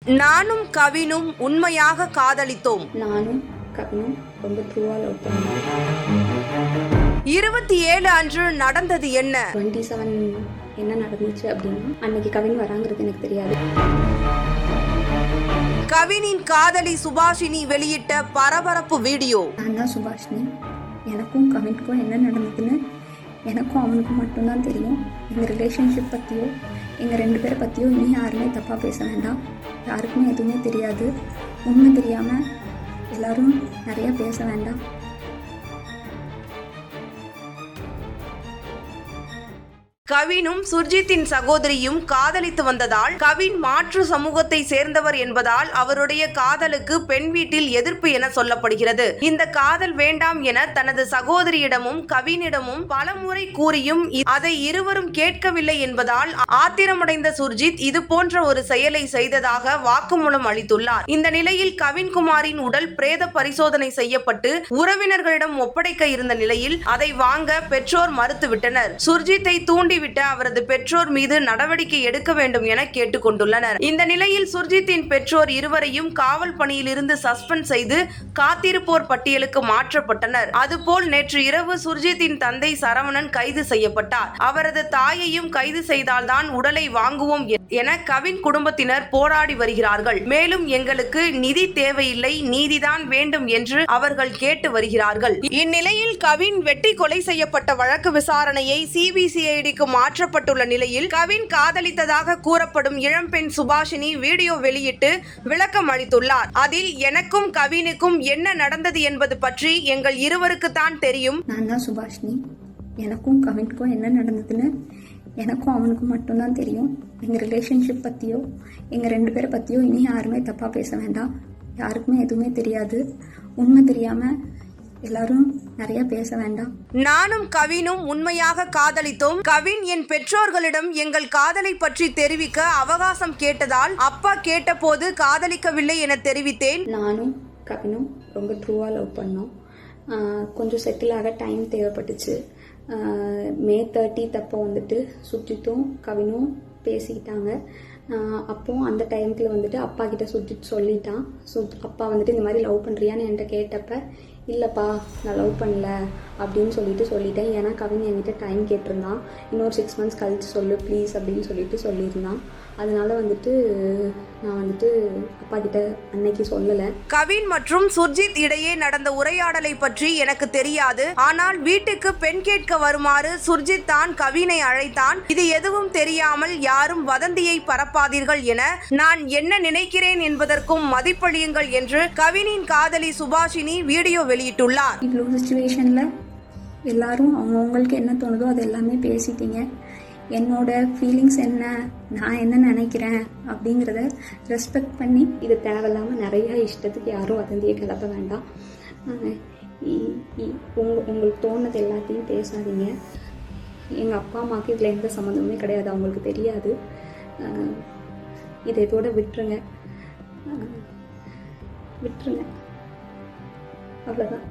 நானும் கவினும் உண்மையாக காதலித்தோம். நானும் கவினும் ரொம்ப ட்ரூவா லவ் பண்ணோம். 27 அன்று நடந்தது என்ன? 27 என்ன நடந்துச்சு அப்படின்னா, அன்னைக்கு கவின் வராங்கிறது எனக்கு தெரியாது. கவினின் காதலி சுபாஷினி வெளியிட்ட பரபரப்பு வீடியோ. நான் தான் சுபாஷினி. எனக்கும் கவினுக்கும் என்ன நடந்ததுன்னு எனக்கும் அவனுக்கும் மட்டும்தான் தெரியும். எங்கள் ரிலேஷன்ஷிப் பற்றியோ எங்கள் 2 பேரை பற்றியோ இனி யாருமே தப்பாக பேச வேண்டாம். யாருக்குமே எதுவுமே தெரியாது. உண்மை தெரியாமல் எல்லாரும் நிறையா பேச வேண்டாம். கவினும் சுர்ஜித்தின் சகோதரியும் காதலித்து வந்ததால் கவின் மாற்று சமூகத்தை சேர்ந்தவர் என்பதால் அவருடைய காதலுக்கு பெண் வீட்டில் எதிர்ப்பு என சொல்லப்படுகிறது. இந்த காதல் வேண்டாம் என தனது சகோதரியிடமும் கவினிடமும் பலமுறை கூறியும் அதை இருவரும் கேட்கவில்லை என்பதால் ஆத்திரமடைந்த சுர்ஜித் இது போன்ற ஒரு செயலை செய்ததாக வாக்குமூலம் அளித்துள்ளார். இந்த நிலையில் கவின்குமாரின் உடல் பிரேத பரிசோதனை செய்யப்பட்டு உறவினர்களிடம் ஒப்படைக்க இருந்த நிலையில் அதை வாங்க பெற்றோர் மறுத்துவிட்டனர். சுர்ஜித்தை தூண்டி விட்ட அவரது பெற்றோர் மீது நடவடிக்கை எடுக்க வேண்டும் என கேட்டுக்கொண்டுள்ளனர். இந்த நிலையில் சுர்ஜித்தின் பெற்றோர் இருவரையும் காவல் பணியிலிருந்து சஸ்பெண்ட் செய்து காத்திருப்போர் பட்டியலுக்கு மாற்றப்பட்டனர். அதுபோல் நேற்று இரவு சுர்ஜித்தின் தந்தை சரவணன் கைது செய்யப்பட்டார். அவரது தாயையும் கைது செய்தால்தான் உடலை வாங்குவோம் என கவின் குடும்பத்தினர் போராடி வருகிறார்கள். மேலும் எங்களுக்கு நிதி தேவையில்லை, நீதிதான் வேண்டும் என்று அவர்கள் கேட்டு வருகிறார்கள். இந்நிலையில் கவின் வெட்டி கொலை செய்யப்பட்ட வழக்கு விசாரணையை சிபிசிஐடிக்கு மாற்றப்பட்டுள்ள நிலையில் கவின் காதலித்ததாக கூறப்படும் இளம்பெண் சுபாஷினி வீடியோ வெளியிட்டு விளக்கம் அளித்துள்ளார். அதில் எனக்கும் கவினுக்கும் என்ன நடந்தது என்பது பற்றி எங்கள் இருவருக்குத்தான் தெரியும். நான் தான் சுபாஷினி. எனக்கும் கவினுக்கும் என்ன நடந்ததுன்னு எனக்கும் அவனுக்கும் மட்டும்தான் தெரியும். எங்கள் ரிலேஷன்ஷிப் பற்றியோ எங்கள் 2 பேரை பற்றியோ இனி யாருமே தப்பாக பேச வேண்டாம். யாருக்குமே எதுவுமே தெரியாது. உண்மை தெரியாமல் எல்லாரும் நிறைய பேச வேண்டாம். நானும் கவினும் உண்மையாக காதலித்தோம். கவின் என் பெற்றோர்களிடம் எங்கள் காதலை பற்றி தெரிவிக்க அவகாசம் கேட்டதால் அப்பா கேட்டபோது காதலிக்கவில்லை என தெரிவித்தேன். நானும் கவினும் ரொம்ப ட்ரூவா லவ் பண்ணோம். கொஞ்சம் செட்டில் ஆக டைம் தேவைப்பட்டுச்சு. மே 30 அப்போ வந்துட்டு சுஜித்தும் கவினும் பேசிக்கிட்டாங்க. அப்போ அந்த டைமுக்குள்ள வந்துட்டு அப்பா கிட்ட சுஜித் சொல்லிட்டான். அப்பா வந்துட்டு இந்த மாதிரி லவ் பண்ணுறியான்னு என்கிட்ட கேட்டப்ப இல்லைப்பா நான் லவ் பண்ணல அப்படின்னு சொல்லிட்டேன். ஏன்னா கவின் என்கிட்ட டைம் கேட்டிருந்தான். இன்னொரு 6 months கழிச்சு சொல்லு ப்ளீஸ் அப்படின்னு சொல்லியிருந்தான். அதனால வந்துட்டு நான் வந்துட்டு அப்பா கிட்ட அன்னைக்கு சொல்லலை. கவின் மற்றும் சுர்ஜித் இடையே நடந்த உரையாடலை பற்றி எனக்கு தெரியாது. ஆனால் வீட்டுக்கு பெண் கேட்க வருமாறு சுர்ஜித் தான் கவினை அழைத்தான். இது எதுவும் தெரியாமல் யாரும் வதந்தியை பரப்பாதீர்கள் என நான் என்ன நினைக்கிறேன் என்பதற்கும் மதிப்பளியுங்கள் என்று கவினின் காதலி சுபாஷினி வீடியோ வெளியிட்டுள்ளார். இவ்வளோ சுச்சுவேஷன்ல எல்லாரும் அவங்கவுங்களுக்கு என்ன தோணுதோ அது எல்லாமே பேசிட்டீங்க. என்னோட ஃபீலிங்ஸ் என்ன, நான் என்ன நினைக்கிறேன் அப்படிங்கிறத ரெஸ்பெக்ட் பண்ணி இது தேவையில்லாமல் நிறையா இஷ்டத்துக்கு யாரும் வதந்தியை கிளப்ப வேண்டாம். உங்களுக்கு தோணுது எல்லாத்தையும் பேசாதீங்க. எங்கள் அப்பா அம்மாவுக்கு இதில் எந்த சம்மந்தமுமே கிடையாது. அவங்களுக்கு தெரியாது. இதை இதோட விட்டுருங்க. அவ்வளோதான்.